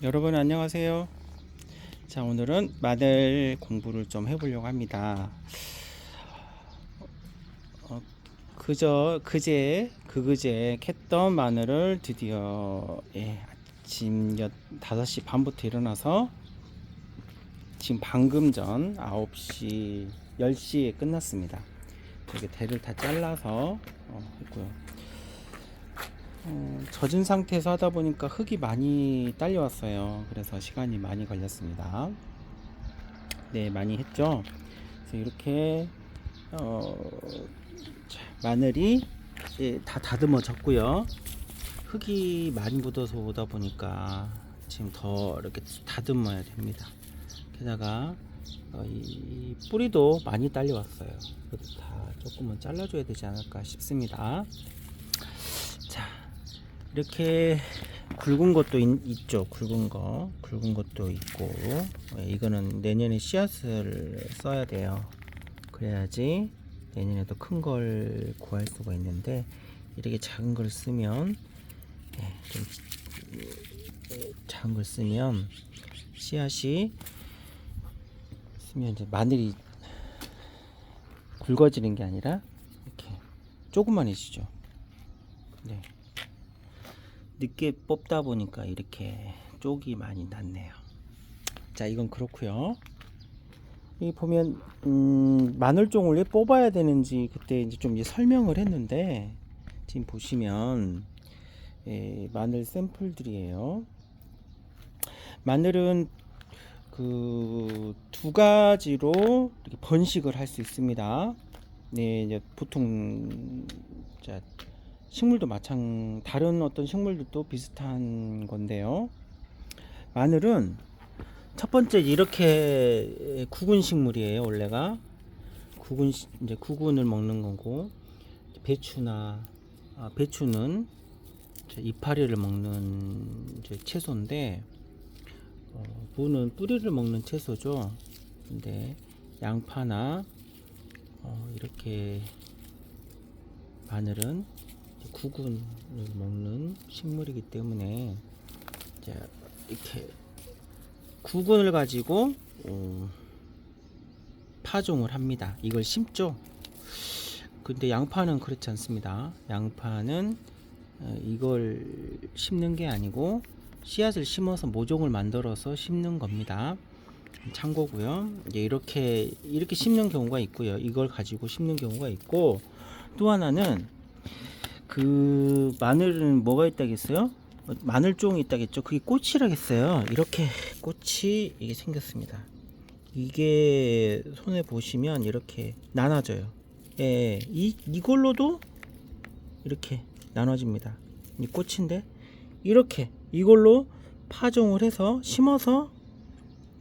여러분 안녕하세요. 자, 오늘은 마늘 공부를 좀 해보려고 합니다. 어, 그제 캤던 마늘을 드디어 아침 5시 반부터 일어나서 지금 방금 전 9시 10시에 끝났습니다. 이렇게 대를 다 잘라서 했고요. 젖은 상태에서 하다 보니까 흙이 많이 딸려왔어요. 그래서 시간이 많이 걸렸습니다. 네, 많이 했죠. 그래서 이렇게 어, 마늘이 다 다듬어졌고요. 흙이 많이 묻어서 오다 보니까 지금 더 이렇게 다듬어야 됩니다. 게다가 이 뿌리도 많이 딸려왔어요. 그래서 다 조금은 잘라줘야 되지 않을까 싶습니다. 자, 이렇게 굵은 것도 있죠. 굵은 것도 있고, 이거는 내년에 씨앗을 써야 돼요. 그래야지 내년에도 큰 걸 구할 수가 있는데, 이렇게 작은 걸 쓰면 좀 작은 걸 쓰면 씨앗이 쓰면 이제 마늘이 굵어지는 게 아니라 이렇게 조그만해지죠. 네. 늦게 뽑다 보니까 이렇게 쪽이 많이 났네요. 자, 이건 그렇고요. 여기 보면 마늘종을 왜 뽑아야 되는지 그때 이제 좀 설명을 했는데, 지금 보시면 마늘 샘플들이에요. 마늘은 그 두 가지로 이렇게 번식을 할 수 있습니다. 네, 이제 보통 자, 식물도 다른 어떤 식물들도 비슷한 건데요. 마늘은 첫 번째 이렇게 구근 식물이에요. 원래가 이제 구근을 먹는 거고, 배추는 이파리를 먹는 이제 채소인데, 무는 뿌리를 먹는 채소죠. 근데 양파나 이렇게 마늘은 구근을 먹는 식물이기 때문에 이렇게 구근을 가지고 파종을 합니다. 이걸 심죠. 근데 양파는 그렇지 않습니다. 양파는 이걸 심는 게 아니고 씨앗을 심어서 모종을 만들어서 심는 겁니다. 참고고요. 이렇게 심는 경우가 있고요. 이걸 가지고 심는 경우가 있고, 또 하나는 그 마늘은 뭐가 있다겠어요? 마늘종이 있다겠죠. 그게 꽃이라겠어요. 이렇게 꽃이 이게 생겼습니다. 이게 손에 보시면 이렇게 나눠져요. 이걸로도 이렇게 나눠집니다. 이 꽃인데 이렇게 이걸로 파종을 해서 심어서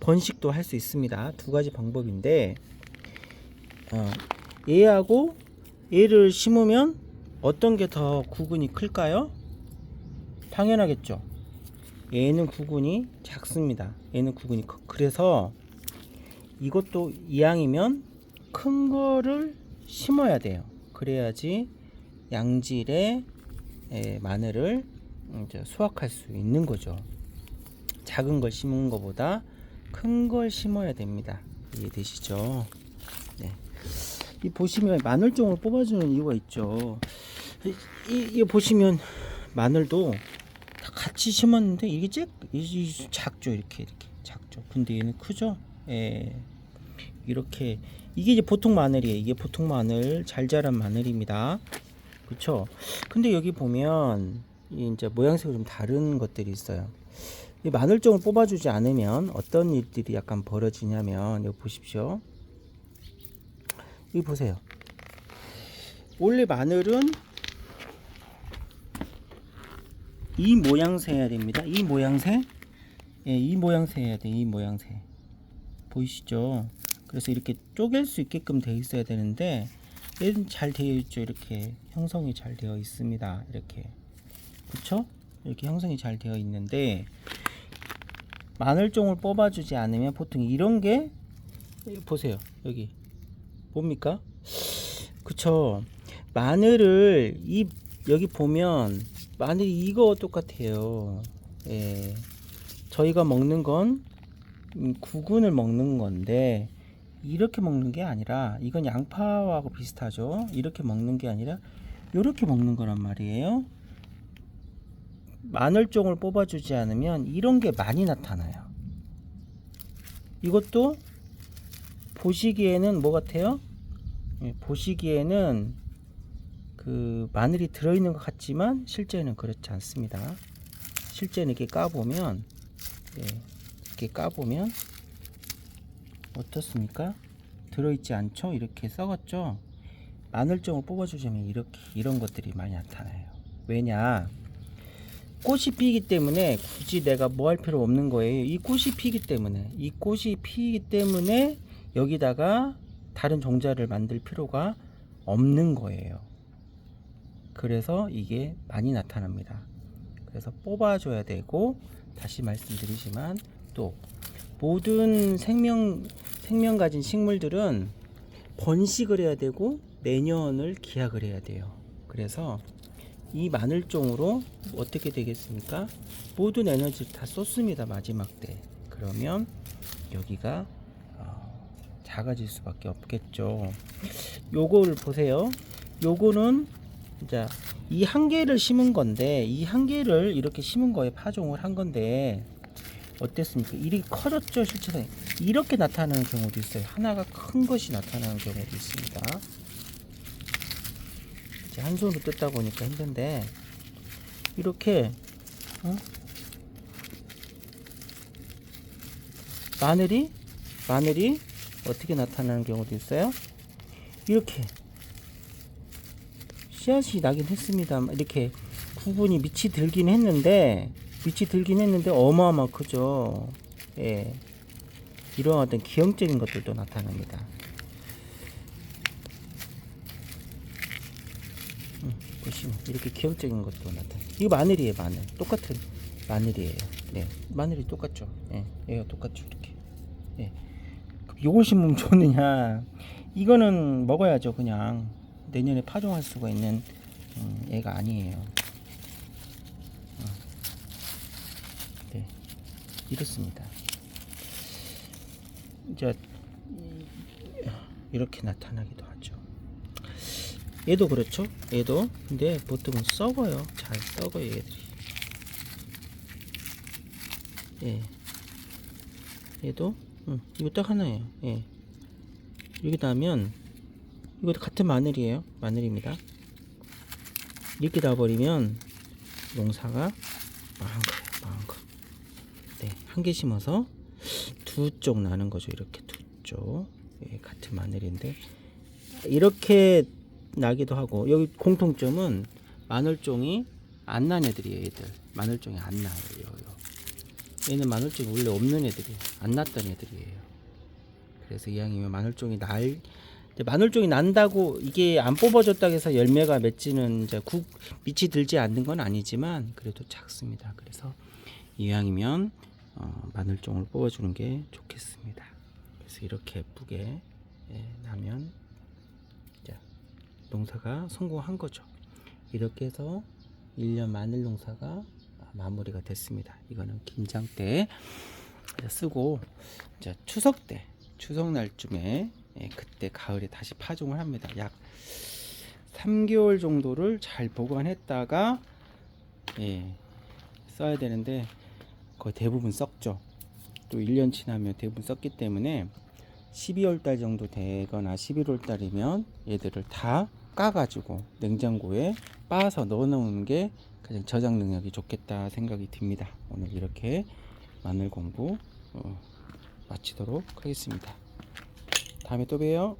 번식도 할 수 있습니다. 두 가지 방법인데, 얘하고 얘를 심으면 어떤 게 더 구근이 클까요? 당연하겠죠. 얘는 구근이 작습니다. 얘는 구근이 그래서 이것도 이왕이면 큰 거를 심어야 돼요. 그래야지 양질의 마늘을 이제 수확할 수 있는 거죠. 작은 걸 심은 것보다 큰 걸 심어야 됩니다. 이해되시죠? 네. 이 보시면 마늘종을 뽑아주는 이유가 있죠. 이 보시면 마늘도 다 같이 심었는데 이게 작죠. 이렇게 작죠. 근데 얘는 크죠. 이렇게 이게 이제 보통 마늘이에요. 이게 보통 마늘, 잘 자란 마늘입니다. 그렇죠? 근데 여기 보면 이제 모양새가 좀 다른 것들이 있어요. 이 마늘종을 뽑아주지 않으면 어떤 일들이 약간 벌어지냐면, 여기 보십시오. 여기 보세요. 원래 마늘은 이 모양새 해야 됩니다. 이 모양새, 이 모양새 해야 돼. 이 모양새 보이시죠? 그래서 이렇게 쪼갤 수 있게끔 되어 있어야 되는데, 얘는 잘 되어 있죠. 이렇게 형성이 잘 되어 있습니다. 이렇게, 그렇죠? 이렇게 형성이 잘 되어 있는데, 마늘종을 뽑아주지 않으면 보통 이런 게, 보세요. 여기 뭡니까? 그쵸? 마늘을 여기 보면 마늘이 이거 똑같아요. 저희가 먹는 건 구근을 먹는 건데 이렇게 먹는 게 아니라, 이건 양파하고 비슷하죠. 이렇게 먹는 게 아니라 이렇게 먹는 거란 말이에요. 마늘종을 뽑아주지 않으면 이런 게 많이 나타나요. 이것도 보시기에는 뭐 같아요? 보시기에는 그 마늘이 들어있는 것 같지만 실제는 그렇지 않습니다. 실제는 이렇게 까보면, 이렇게 까보면 어떻습니까? 들어있지 않죠? 이렇게 썩었죠? 마늘종을 뽑아주자면 이렇게, 이런 것들이 많이 나타나요. 왜냐? 꽃이 피기 때문에 굳이 내가 뭐 할 필요 없는 거예요. 이 꽃이 피기 때문에 여기다가 다른 종자를 만들 필요가 없는 거예요. 그래서 이게 많이 나타납니다. 그래서 뽑아줘야 되고, 다시 말씀드리지만 또 모든 생명 가진 식물들은 번식을 해야 되고 내년을 기약을 해야 돼요. 그래서 이 마늘종으로 어떻게 되겠습니까? 모든 에너지를 다 쏟습니다. 마지막 때. 그러면 여기가 작아질 수밖에 없겠죠. 요거를 보세요. 요거는 이제 이 한 개를 심은 건데, 이 한 개를 이렇게 심은 거에 파종을 한 건데 어땠습니까? 이렇게 커졌죠. 실제로 이렇게 나타나는 경우도 있어요. 하나가 큰 것이 나타나는 경우도 있습니다. 이제 한 손으로 뜯다 보니까 힘든데, 이렇게 마늘이 어떻게 나타나는 경우도 있어요. 이렇게 씨앗이 나긴 했습니다. 이렇게 구분이 밑이 들긴 했는데 어마어마 크죠. 예, 이런 어떤 기형적인 것들도 나타납니다. 보시면 이렇게 기형적인 것도 나타나요. 이거 마늘이에요. 마늘 똑같은 마늘이에요. 네, 마늘이 똑같죠. 예, 얘가 똑같죠. 이렇게. 예, 요걸 심으면 좋느냐? 이거는 먹어야죠. 그냥 내년에 파종할 수가 있는 애가 아니에요. 네, 이렇습니다. 이제 이렇게 나타나기도 하죠. 얘도 그렇죠. 얘도 근데 보통은 썩어요. 잘 썩어요, 얘들이. 예, 얘도 이거 딱 하나예요. 예, 여기다 하면 이것도 같은 마늘이에요. 마늘입니다. 이렇게 놔버리면 농사가 망한 거. 네, 한 개 심어서 두 쪽 나는 거죠. 이렇게 두 쪽. 예, 같은 마늘인데 이렇게 나기도 하고, 여기 공통점은 마늘종이 안 난 애들이에요. 얘들 마늘종이 안 나요. 얘는 마늘종이 원래 없는 애들이 안 났던 애들이에요. 그래서 이왕이면 마늘종이 난다고 이게 안 뽑아줬다고 해서 열매가 맺지는 이제 밑이 들지 않는 건 아니지만 그래도 작습니다. 그래서 이왕이면 마늘종을 뽑아주는 게 좋겠습니다. 그래서 이렇게 예쁘게 나면 이제 농사가 성공한 거죠. 이렇게 해서 1년 마늘 농사가 마무리가 됐습니다. 이거는 김장 때 쓰고, 이제 추석 날쯤에 그때 가을에 다시 파종을 합니다. 약 3개월 정도를 잘 보관했다가 써야 되는데 거의 대부분 썩죠. 또 1년 지나면 대부분 썩기 때문에 12월 달 정도 되거나 11월 달이면 얘들을 다 까가지고 냉장고에 빻아서 넣어 놓는 게 가장 저장 능력이 좋겠다 생각이 듭니다. 오늘 이렇게 마늘 공부 마치도록 하겠습니다. 다음에 또 봬요.